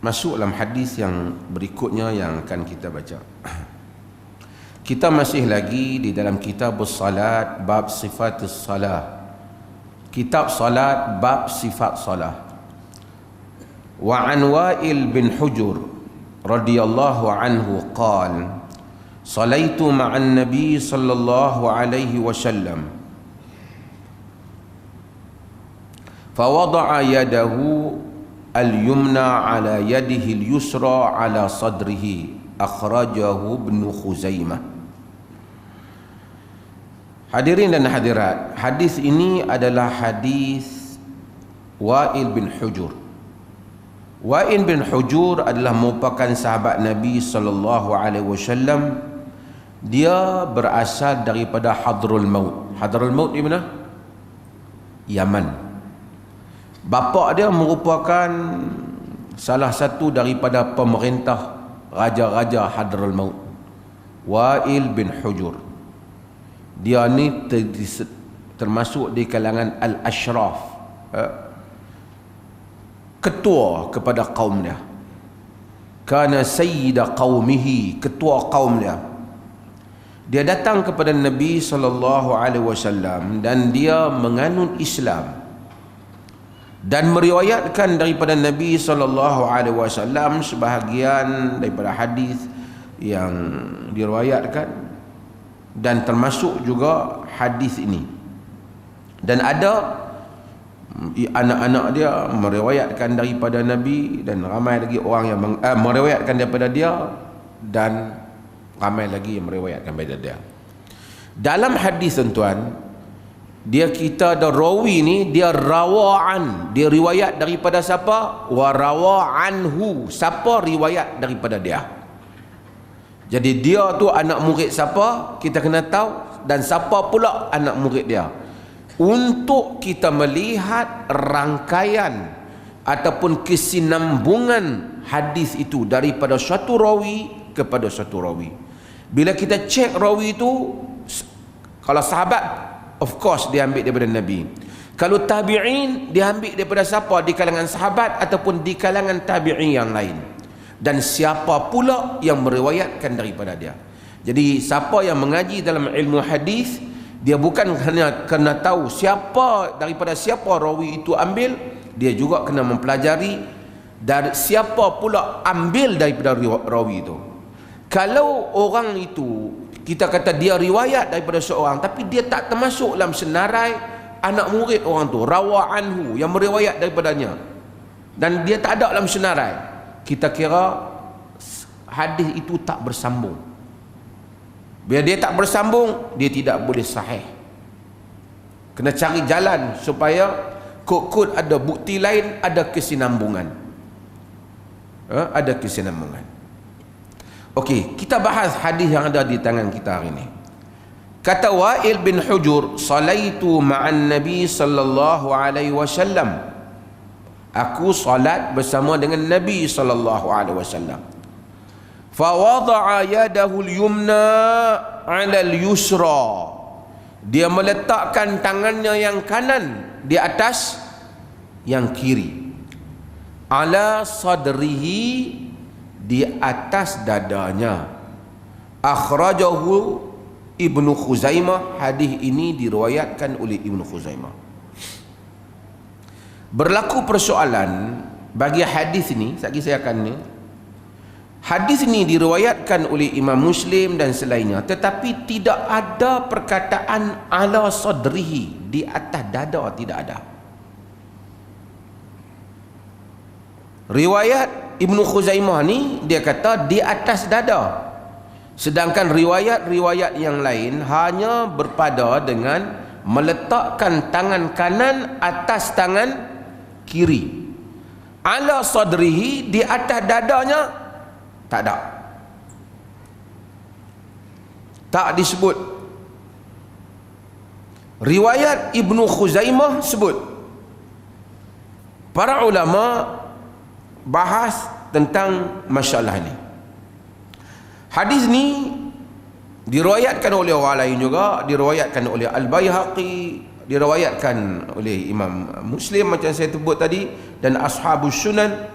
masuk dalam hadis yang berikutnya yang akan kita baca. Kita masih lagi di dalam kitab salat, bab sifat salat. Kitab salat, bab sifat salat. Wa an Wa'il bin Hujur radhiyallahu anhu qala: Salaitu ma'an Nabi sallallahu alaihi wasallam, fawada'a yadahu al-yumna ala yadihi al-yusra ala sadrihi, akhrajahu Ibnu Khuzaimah. Hadirin dan hadirat, hadis ini adalah hadis Wa'il bin Hujur. Wa'il bin Hujur adalah merupakan sahabat Nabi sallallahu alaihi wasallam. Dia berasal daripada Hadrul Maut. Hadrul Maut di mana? Yaman. Bapa dia merupakan salah satu daripada pemerintah raja-raja Hadrul Maut, Wa'il bin Hujur. Dia ni termasuk di kalangan al-ashraf, ketua kepada kaum dia. Kana sayyida qaumihi, ketua kaum dia. Dia datang kepada Nabi sallallahu alaihi wasallam dan dia menganut Islam, dan meriwayatkan daripada Nabi sallallahu alaihi wasallam sebahagian daripada hadis yang diriwayatkan, dan termasuk juga hadis ini. Dan ada anak-anak dia meriwayatkan daripada Nabi, dan ramai lagi orang yang meriwayatkan daripada dia, dan ramai lagi yang meriwayatkan daripada dia. Dalam hadis tuan, dia kita ada rawi ni, dia rawa'an, dia riwayat daripada siapa? Wa rawa'anhu, siapa riwayat daripada dia. Jadi dia tu anak murid siapa, kita kena tahu, dan siapa pula anak murid dia, untuk kita melihat rangkaian ataupun kesinambungan hadis itu daripada satu rawi kepada satu rawi. Bila kita cek rawi itu, kalau sahabat, of course dia ambil daripada Nabi. Kalau tabi'in, dia ambil daripada siapa? Di kalangan sahabat ataupun di kalangan tabi'in yang lain. Dan siapa pula yang meriwayatkan daripada dia. Jadi siapa yang mengaji dalam ilmu hadis, dia bukan kena tahu siapa daripada siapa rawi itu ambil, dia juga kena mempelajari dari siapa pula ambil daripada rawi itu. Kalau orang itu kita kata dia riwayat daripada seorang, tapi dia tak termasuk dalam senarai anak murid orang tu, rawa anhu, yang meriwayat daripadanya, dan dia tak ada dalam senarai, kita kira hadis itu tak bersambung. Bila dia tak bersambung, dia tidak boleh sahih. Kena cari jalan supaya kod-kod ada bukti lain, ada kesinambungan. Ada kesinambungan. Okey, kita bahas hadis yang ada di tangan kita hari ini. Kata Wa'il bin Hujur, salaitu ma'an Nabi sallallahu alaihi wasallam. Aku salat bersama dengan Nabi sallallahu alaihi wasallam. Fa wada'a yadahu al-yumna 'ala al-yusra. Dia meletakkan tangannya yang kanan di atas yang kiri. Ala sadrihi, di atas dadanya. Akhrajahu Ibnu Khuzaimah. Hadis ini diriwayatkan oleh Ibnu Khuzaimah. Berlaku persoalan bagi hadis ni, saya akan ni. Hadis ni diriwayatkan oleh Imam Muslim dan selainnya, tetapi tidak ada perkataan ala sadrihi, di atas dada, tidak ada. Riwayat Ibnu Khuzaimah ni dia kata di atas dada, sedangkan riwayat-riwayat yang lain hanya berpada dengan meletakkan tangan kanan atas tangan kiri. Ala sadrihi, di atas dadanya, tak ada, tak disebut. Riwayat Ibnu Khuzaimah sebut. Para ulama bahas tentang masalah ini. Hadis ni diriwayatkan oleh orang lain juga, diriwayatkan oleh Al-Baihaqi, diriwayatkan oleh Imam Muslim macam saya sebut tadi, dan Ashabus Sunan.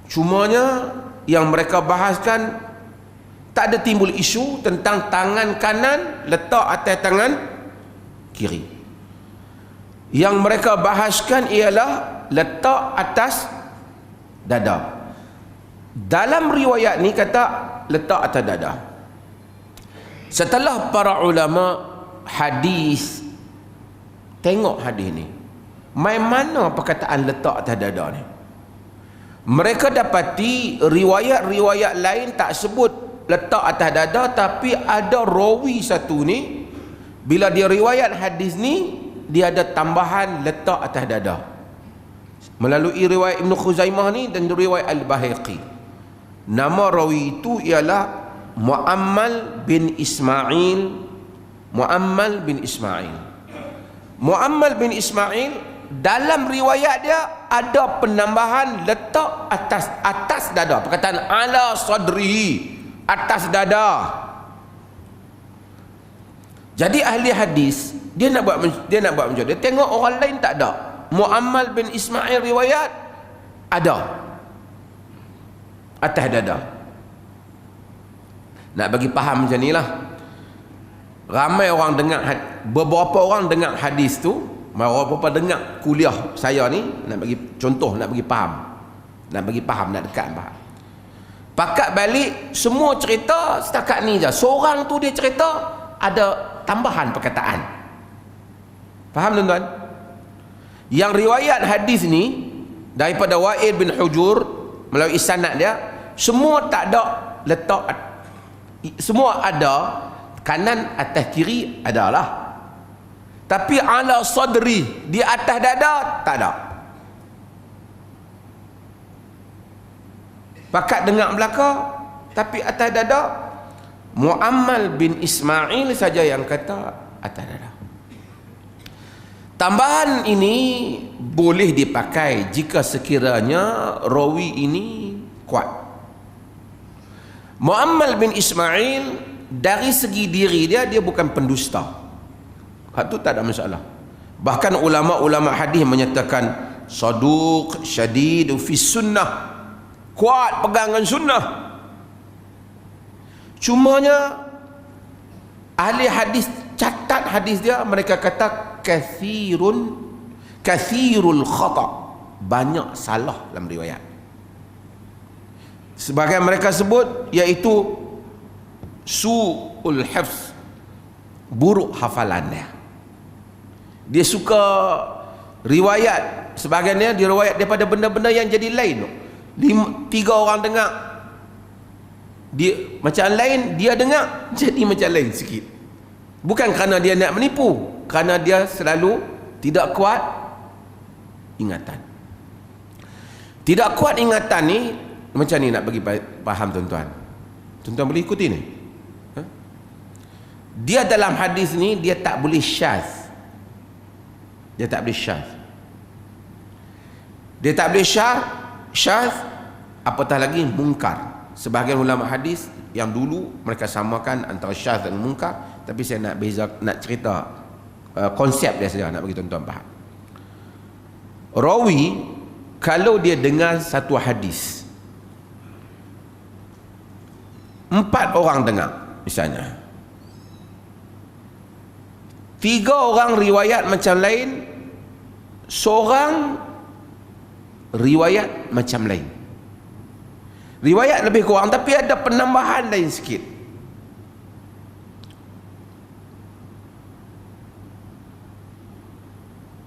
Cumanya yang mereka bahaskan tak ada timbul isu tentang tangan kanan letak atas tangan kiri. Yang mereka bahaskan ialah letak atas dada. Dalam riwayat ni kata letak atas dada. Setelah para ulama hadis tengok hadis ni, mai mana perkataan letak atas dada ni? Mereka dapati riwayat-riwayat lain tak sebut letak atas dada, tapi ada rawi satu ni bila dia riwayat hadis ni dia ada tambahan letak atas dada melalui riwayat Ibn Khuzaimah ni dan riwayat Al-Baihaqi. Nama rawi itu ialah Muammal bin Ismail. Muammal bin Ismail. Muammal bin Ismail dalam riwayat dia ada penambahan letak atas dada, perkataan ala sadrihi, atas dada. Jadi ahli hadis dia nak buat macam dia tengok orang lain tak ada. Muammal bin Ismail riwayat ada atas dada. Nak bagi faham macam nilah. Ramai orang dengar, beberapa orang dengar hadis tu, beberapa dengar kuliah saya ni, nak bagi contoh, nak bagi faham, nak dekat faham. Pakat balik semua cerita setakat ni je. Seorang tu dia cerita ada tambahan perkataan. Faham tuan-tuan? Yang riwayat hadis ni daripada Wa'il bin Hujur melalui sanad dia, semua tak ada letak, semua ada kanan atas kiri adalah, tapi ala sadri, di atas dada tak ada. Pakat dengar belaka tapi atas dada. Muammal bin Ismail saja yang kata atas dada. Tambahan ini boleh dipakai jika sekiranya rawi ini kuat. Muammal bin Ismail dari segi diri dia bukan pendusta. Hak tu tak ada masalah. Bahkan ulama-ulama hadis menyatakan saduq syadid fi sunnah, kuat pegangan sunnah. Cumanya ahli hadis catat hadis dia, mereka kata kathirul khata', banyak salah dalam riwayat. Sebagai mereka sebut iaitu su'ul hifz, buruk hafalan dia. Dia suka riwayat, sebahagiannya diriwayat daripada benda-benda yang jadi lain. 3 orang dengar dia macam lain, dia dengar jadi macam lain sikit. Bukan kerana dia nak menipu, kerana dia selalu tidak kuat ingatan. Tidak kuat ingatan ni macam ni, nak bagi faham tuan-tuan. Tuan-tuan boleh ikuti ni. Dia dalam hadis ni dia tak boleh syaz. Dia tak boleh syaz. Dia tak boleh syaz, apatah lagi mungkar. Sebahagian ulama hadis yang dulu mereka samakan antara syaz dan mungkar, tapi saya nak cerita konsep dia saja, nak bagi tuan-tuan faham. Rawi kalau dia dengar satu hadis, 4 orang dengar misalnya, 3 orang riwayat macam lain, seorang riwayat macam lain. Riwayat lebih kurang tapi ada penambahan lain sikit.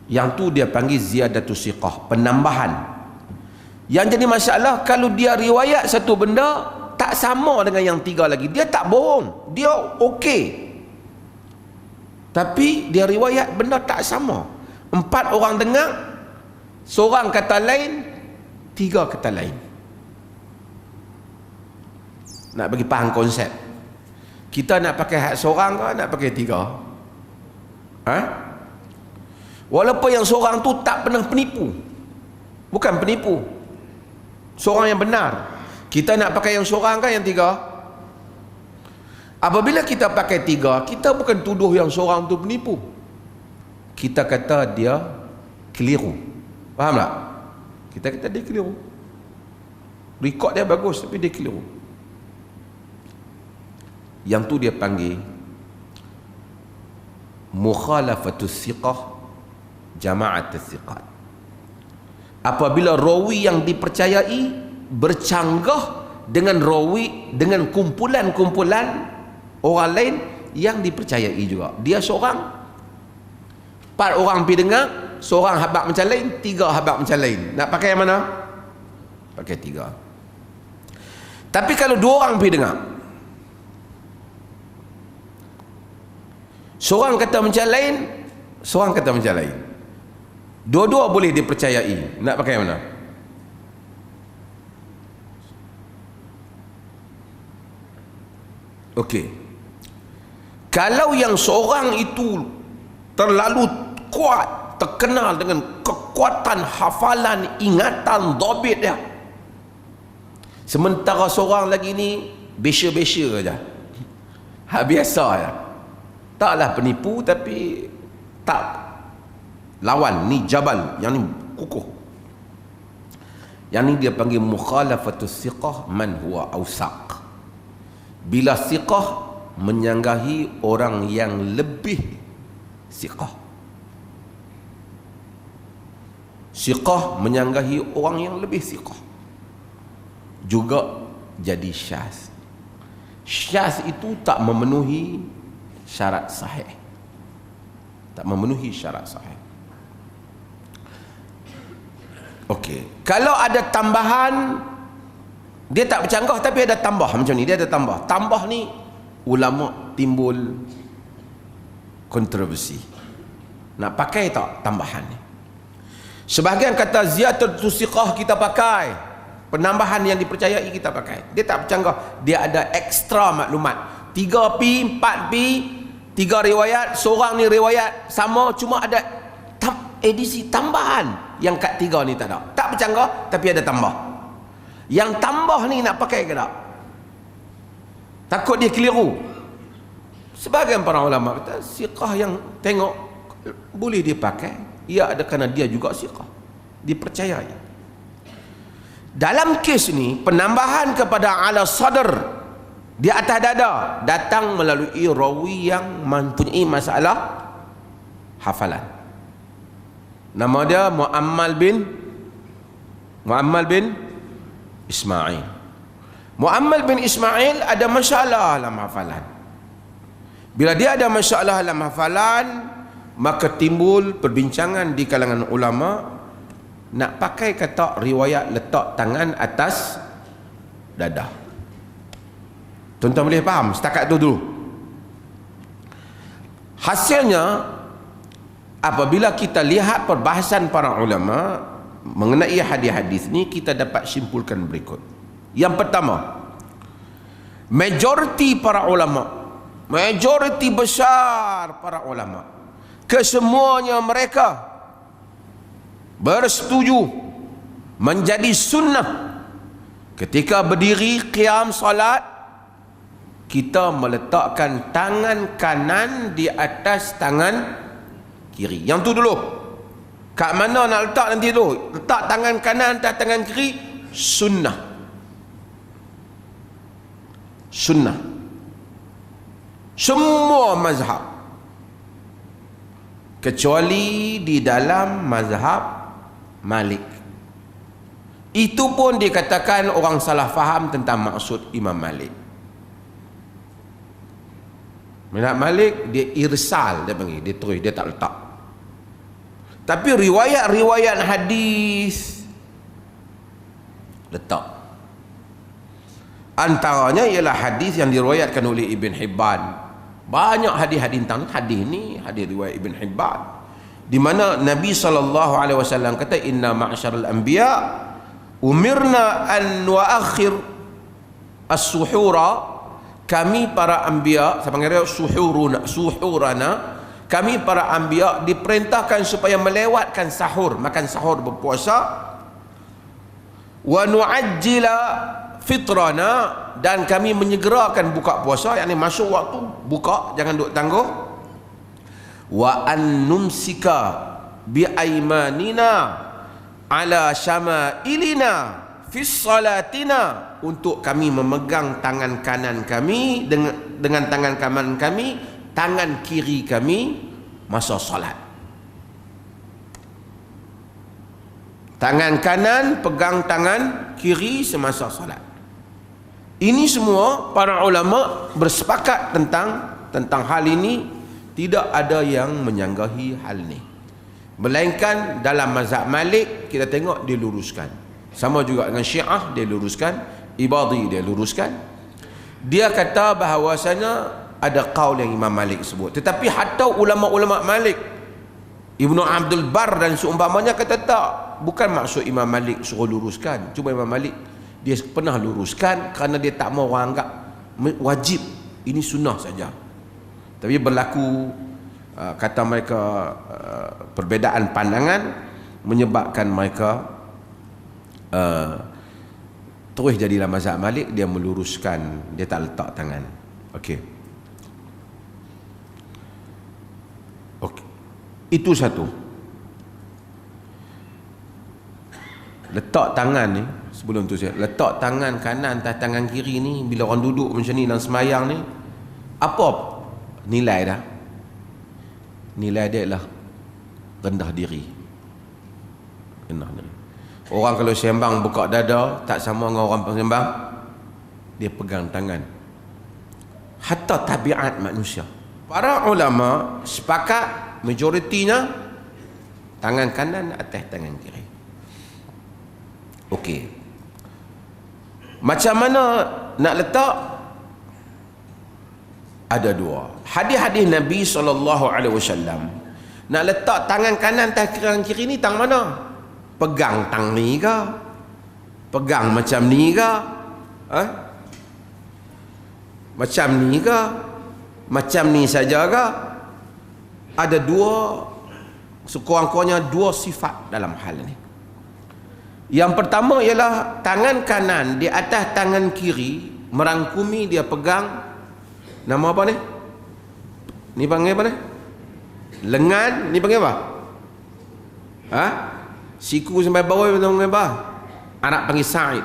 Yang tu dia panggil ziyadatus siqah, penambahan. Yang jadi masalah kalau dia riwayat satu benda tak sama dengan yang 3 lagi, dia tak bohong, dia okey, tapi dia riwayat benda tak sama. 4 orang dengar, seorang kata lain, 3 kata lain. Nak bagi faham konsep, kita nak pakai hak seorang ke nak pakai 3? Walaupun yang seorang tu tak pernah penipu, bukan penipu, seorang yang benar, kita nak pakai yang seorang kan yang 3? Apabila kita pakai 3, kita bukan tuduh yang seorang tu penipu, kita kata dia keliru. Faham tak? Kita kata dia keliru. Rekod dia bagus tapi dia keliru. Yang tu dia panggil mukhalafatus siqah jama'atus siqat. Apabila rawi yang dipercayai bercanggah dengan rawi, dengan kumpulan-kumpulan orang lain yang dipercayai juga. Dia seorang, 4 orang pergi dengar, seorang habaq macam lain, 3 habaq macam lain. Nak pakai yang mana? Pakai 3. Tapi kalau 2 orang pergi dengar, seorang kata macam lain, seorang kata macam lain, dua-dua boleh dipercayai. Nak pakai yang mana? Okey. Kalau yang seorang itu terlalu kuat, terkenal dengan kekuatan hafalan, ingatan, dhabit dia, sementara seorang lagi ni besya-besya saja, biasa saja, taklah penipu tapi tak lawan, ni jabal, yang ni kukuh. Yang ni dia panggil mukhalafatus siqah man huwa awsaq. Bila siqah menyanggahi orang yang lebih siqah, siqah menyanggahi orang yang lebih siqah, juga jadi syaz. Syaz itu tak memenuhi syarat sahih, tak memenuhi syarat sahih. Okey, kalau ada tambahan, dia tak bercanggah tapi ada tambah macam ni, dia ada tambah. Tambah ni ulama timbul kontroversi. Nak pakai tak tambahan ni? Sebahagian kata ziyadatus siqah kita pakai, penambahan yang dipercayai kita pakai. Dia tak bercanggah, dia ada ekstra maklumat. 3P, 4P, 3 riwayat, seorang ni riwayat sama, cuma ada edisi tambahan yang kat 3 ni tak ada. Tak bercanggah tapi ada tambah. Yang tambah ni nak pakai ke tak? Takut dia keliru. Sebahagian para ulama kata siqah yang tengok boleh dia pakai, ia ada kerana dia juga siqah, dipercayai. Dalam kes ni penambahan kepada ala sadr, di atas dada, datang melalui rawi yang mempunyai masalah hafalan. Nama dia Muammal bin Ismail. Muammal bin Ismail ada masalah dalam hafalan. Bila dia ada masalah dalam hafalan, maka timbul perbincangan di kalangan ulama, nak pakai kata riwayat letak tangan atas dada. Tuan-tuan boleh faham setakat tu dulu. Hasilnya, apabila kita lihat perbahasan para ulama mengenai hadis-hadis ni, kita dapat simpulkan berikut. Yang pertama, majoriti para ulama, majoriti besar para ulama, kesemuanya mereka bersetuju menjadi sunnah ketika berdiri qiyam salat, kita meletakkan tangan kanan di atas tangan kiri. Yang tu dulu. Kat mana nak letak nanti dulu? Letak tangan kanan atas tangan kiri, sunnah. Sunnah. Semua mazhab, kecuali di dalam mazhab Malik. Itu pun dikatakan orang salah faham tentang maksud Imam Malik. Mazhab Malik dia irsal, dia panggil, dia terus, dia tak letak. Tapi riwayat-riwayat hadis letak. Antaranya ialah hadis yang diriwayatkan oleh Ibn Hibban. Banyak hadis-hadis tentang hadis ni, hadis riwayat Ibn Hibban, di mana Nabi SAW kata, inna ma'syaral anbiya umirna an nuakhir as-suhura, kami para anbiya, saya panggil suhurana, kami para anbiya diperintahkan supaya melewatkan sahur, makan sahur berpuasa, wa nu'ajjila fitrana, dan kami menyegerakan buka puasa, yakni masuk waktu buka, jangan duk tangguh, wa an numsika bi aymanina ala syama'ilina fis salatina, untuk kami memegang tangan kanan kami dengan tangan kanan kami, tangan kiri kami masa salat. Tangan kanan pegang tangan kiri semasa salat. Ini semua para ulama bersepakat tentang hal ini. Tidak ada yang menyanggahi hal ini, melainkan dalam mazhab Malik kita tengok dia luruskan. Sama juga dengan Syiah, dia luruskan. Ibadhi dia luruskan. Dia kata bahawasanya ada qaul yang Imam Malik sebut. Tetapi hatta ulama-ulama Malik, Ibnu Abdul Bar dan seumpamanya kata tak, bukan maksud Imam Malik suruh luruskan. Cuma Imam Malik dia pernah luruskan kerana dia tak mau orang anggap wajib, ini sunnah saja. Tapi berlaku kata mereka perbezaan pandangan menyebabkan mereka terus jadilah mazhab Malik, dia meluruskan, dia tak letak tangan. Okey. Itu satu. Letak tangan ni, sebelum tu saya letak tangan kanan atas tangan kiri ni bila orang duduk macam ni dalam semayang ni, apa nilai dah? Nilai dia lah rendah diri. Rendah diri. Orang kalau sembang buka dada tak sama dengan orang sembang dia pegang tangan. Hatta tabiat manusia, para ulama sepakat majoritinya tangan kanan atas tangan kiri. Okey. Macam mana nak letak? Ada dua. Hadis-hadis Nabi SAW. Nak letak tangan kanan atas tangan kiri ni tang mana? Pegang tang ni ke? Pegang macam ni ke? Macam ni ke? Macam ni saja ke? Ada dua, sekurang-kurangnya dua sifat dalam hal ni. Yang pertama ialah tangan kanan di atas tangan kiri merangkumi, dia pegang nama apa ni? Ni panggil apa ni? Lengan. Ni panggil apa? Siku sampai bawah panggil apa? Arab panggil sa'id.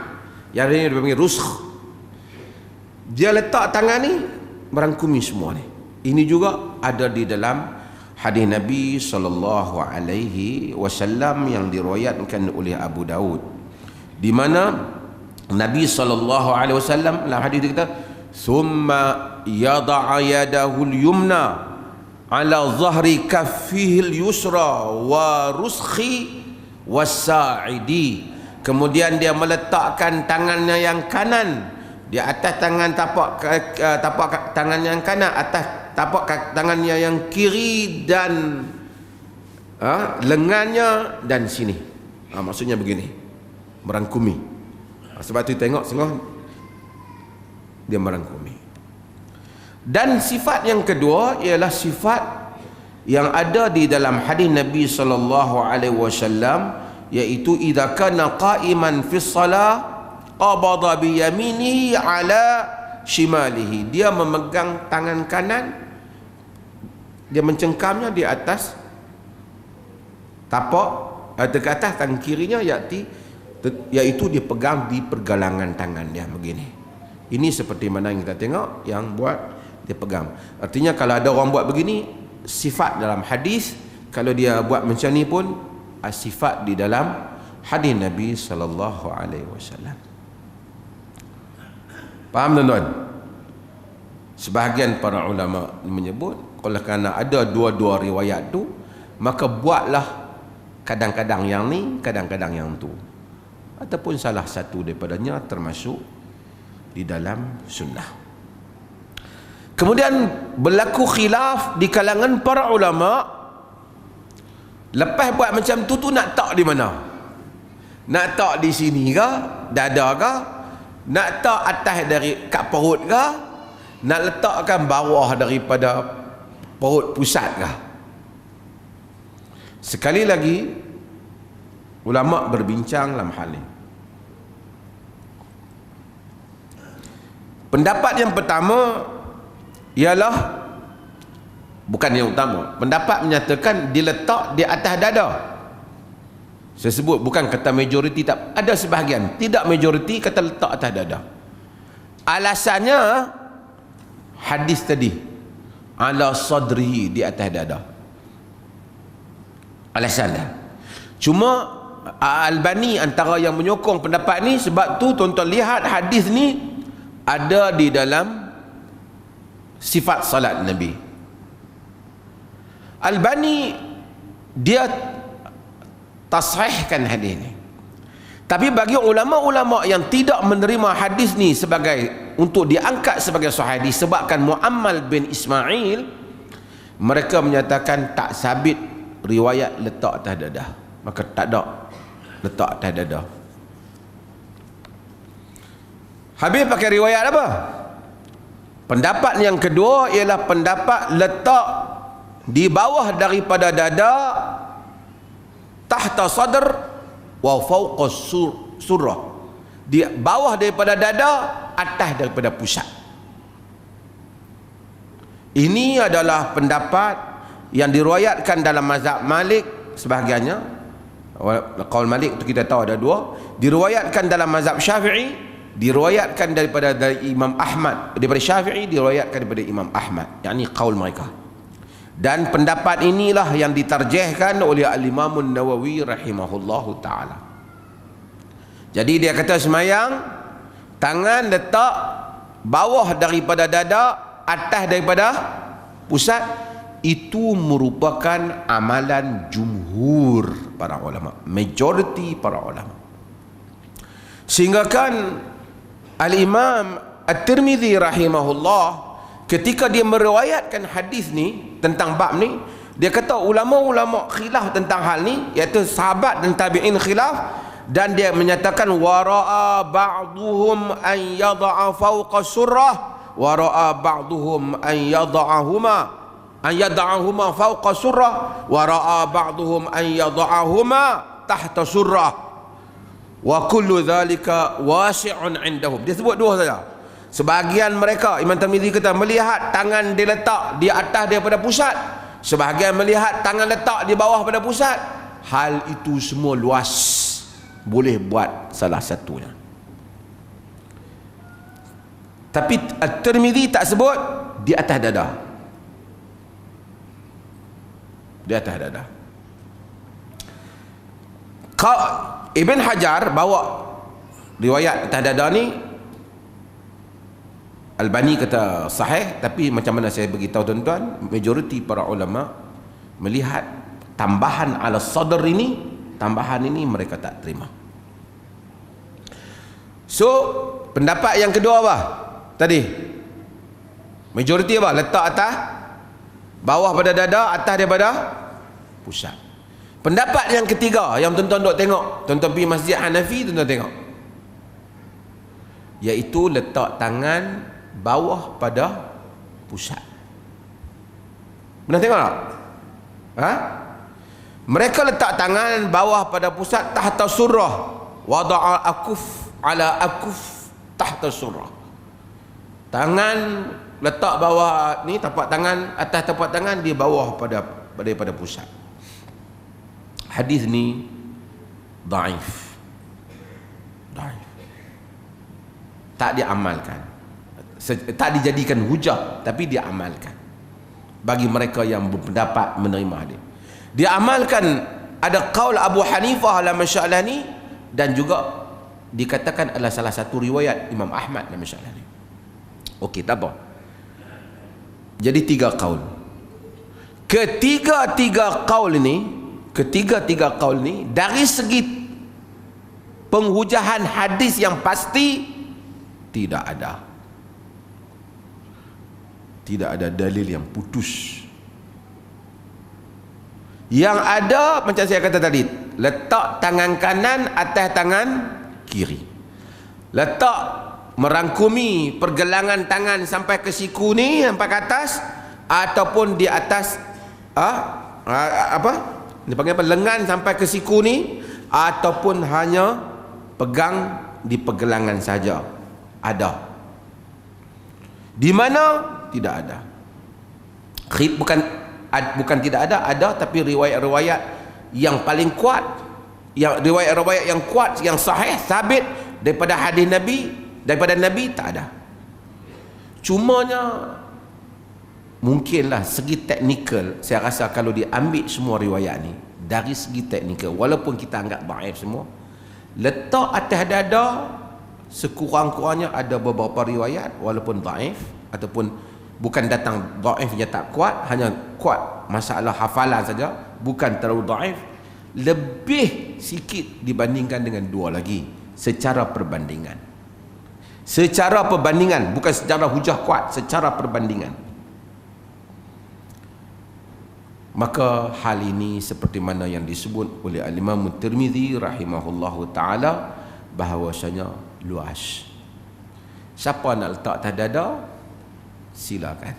Yang ini dia panggil rusakh. Dia letak tangan ni merangkumi semua ni. Ini juga ada di dalam hadis Nabi SAW yang diriwayatkan oleh Abu Daud, di mana Nabi SAW dalam hadis dia kata, "Thumma yada'a yadahu al-yumna ala zahri kaffihi al-yusra wa ruskhi was-sa'idi." Kemudian dia meletakkan tangannya yang kanan di atas tangan tapak tangan yang kanan atas tapak tangannya yang kiri dan lengannya dan sini. Maksudnya begini, merangkumi. Sebab tu tengok sengah dia merangkumi. Dan sifat yang kedua ialah sifat yang ada di dalam hadis Nabi SAW, iaitu idza kana qa'iman fi shalah qabada bi yaminihi ala shimalihi. Dia memegang tangan kanan, dia mencengkamnya di atas tapak ke atas tangan kirinya, iaitu dia pegang di pergelangan tangan dia begini. Ini seperti mana yang kita tengok yang buat dia pegang. Artinya kalau ada orang buat begini, sifat dalam hadis, kalau dia buat macam ni pun sifat di dalam hadis Nabi SAW. Faham tuan-tuan? Sebahagian para ulama menyebut kalau kerana ada dua-dua riwayat tu, maka buatlah kadang-kadang yang ni, kadang-kadang yang tu, ataupun salah satu daripadanya termasuk di dalam sunnah. Kemudian berlaku khilaf di kalangan para ulama, lepas buat macam tu nak tak di mana? Nak tak di sini ke, dada ke? Nak tak atas dari kat perut ke? Nak letakkan bawah daripada perut pusat ke? Sekali lagi ulama berbincang dalam hal ini. Pendapat yang pertama ialah, bukan yang utama, pendapat menyatakan diletak di atas dada. Saya sebut bukan kata majoriti, tak ada sebahagian, tidak majoriti kata letak atas dada. Alasannya hadis tadi, ala sadrihi, di atas dada. Alasannya. Cuma Al-Albani antara yang menyokong pendapat ni, sebab tu tuan-tuan lihat hadis ni ada di dalam sifat salat Nabi. Al-Albani dia tasahihkan hadis ni. Tapi bagi ulama-ulama yang tidak menerima hadis ni sebagai untuk diangkat sebagai sahih disebabkan Muammal bin Ismail, mereka menyatakan tak sabit riwayat letak atas dada, maka tak ada letak atas dada. Habis pakai riwayat apa? Pendapat yang kedua ialah pendapat letak di bawah daripada dada, tahta sadr wa fawqa surrah, di bawah daripada dada, atas daripada pusat. Ini adalah pendapat yang diriwayatkan dalam mazhab Malik sebahagiannya. Qaul Malik itu kita tahu ada dua. Diriwayatkan dalam mazhab Syafi'i, diriwayatkan dari Imam Ahmad, daripada Syafi'i diriwayatkan daripada Imam Ahmad, yakni qaul mereka. Dan pendapat inilah yang ditarjihkan oleh Al-Imam An-Nawawi rahimahullahu ta'ala. Jadi dia kata semayang, tangan letak bawah daripada dada, atas daripada pusat, itu merupakan amalan jumhur para ulama, majoriti para ulama. Sehingga kan Al-Imam At-Tirmidzi rahimahullah ketika dia meriwayatkan hadis ni tentang bab ni, dia kata ulama-ulama khilaf tentang hal ni, iaitu sahabat dan tabi'in khilaf, dan dia menyatakan wara'a ba'duhum an yada'a fawqa surrah wara'a ba'duhum an yada'ahuma fawqa surrah wara'a ba'duhum an yada'ahuma tahta surrah wa kullu dhalika wasi'un indahum. Dia sebut dua saja. Sebahagian mereka, Imam Tirmidzi kata, melihat tangan diletak di atas daripada pusat, sebahagian melihat tangan letak di bawah pada pusat. Hal itu semua luas, boleh buat salah satunya. Tapi At-Tirmidzi tak sebut di atas dada. Di atas dada. Ibn Hajar bawa riwayat atas dada ni, Al-Albani kata sahih, tapi macam mana saya beritahu tuan-tuan, majoriti para ulama melihat tambahan ala sadr ini, tambahan ini mereka tak terima. So pendapat yang kedua apa tadi? Majoriti apa? Letak atas, bawah pada dada, atas daripada pusat. Pendapat yang ketiga yang tuan-tuan duk tengok, tuan-tuan pergi masjid Hanafi, tuan-tuan tengok, iaitu letak tangan bawah pada pusat. Pernah tengok tak? Ha? Mereka letak tangan bawah pada pusat, tahta surrah, wada'a akuf ala akuf tahta surrah. Tangan letak bawah ni, tapak tangan atas tapak tangan, di bawah daripada pusat. Hadis ni dhaif. Tak diamalkan, tak dijadikan hujah, tapi diamalkan bagi mereka yang berpendapat menerima hadis. Diamalkan, ada qaul Abu Hanifah dalam masalah ni, dan juga dikatakan adalah salah satu riwayat Imam Ahmad dalam masalah ni. Okey, tak apa. Jadi tiga qaul. Ketiga-tiga qaul ni dari segi penghujahan hadis yang pasti tidak ada dalil yang putus. Yang ada macam saya kata tadi, letak tangan kanan atas tangan kiri, letak merangkumi pergelangan tangan sampai ke siku ni, sampai ke atas, ataupun di atas dipanggil apa, lengan sampai ke siku ni, ataupun hanya pegang di pergelangan saja. Ada. Di mana? Tidak ada. Bukan tidak ada, tapi riwayat-riwayat yang paling kuat yang riwayat-riwayat yang kuat, yang sahih, sabit daripada hadis Nabi, daripada Nabi, tak ada. Cumanya mungkinlah segi teknikal, saya rasa kalau diambil semua riwayat ni dari segi teknikal, walaupun kita anggap dhaif semua, letak atas dada sekurang-kurangnya ada beberapa riwayat walaupun dhaif, ataupun bukan datang dhaifnya tak kuat, hanya kuat masalah hafalan saja, bukan terlalu dhaif, lebih sikit dibandingkan dengan dua lagi secara perbandingan. Secara perbandingan, bukan secara hujah kuat, secara perbandingan. Maka hal ini seperti mana yang disebut oleh Al-Imam Tirmizi rahimahullahu taala, bahawasanya luas. Siapa nak letak atas dada, silakan.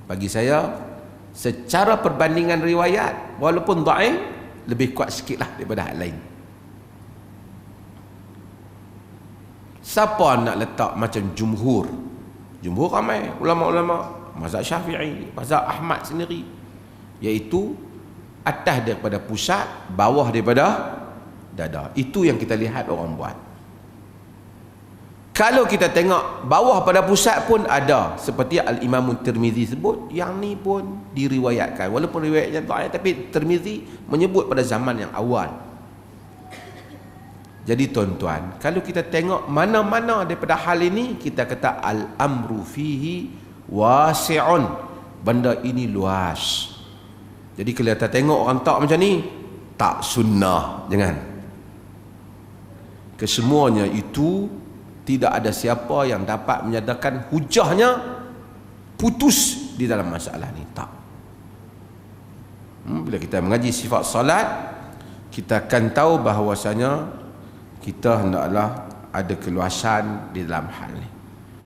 Bagi saya, secara perbandingan riwayat, walaupun dhaif, lebih kuat sikitlah daripada hal lain. Siapa nak letak macam jumhur? Jumhur ramai ulama-ulama mazhab Syafi'i, mazhab Ahmad sendiri, iaitu atas daripada pusat, bawah daripada dada. Itu yang kita lihat orang buat. Kalau kita tengok bawah pada pusat pun ada, seperti Al-Imam Tirmizi sebut, yang ni pun diriwayatkan, walaupun riwayatnya dhaif, tapi Tirmizi menyebut pada zaman yang awal. Jadi tuan-tuan, kalau kita tengok mana-mana daripada hal ini, kita kata al-amru fihi wasi'un, benda ini luas. Jadi kalau kita tengok orang tak macam ni, tak sunnah, jangan. Kesemuanya itu tidak ada siapa yang dapat menyatakan hujahnya putus di dalam masalah ni, tak. Bila kita mengaji sifat salat, kita akan tahu bahawasanya kita hendaklah ada keluasan di dalam hal ni.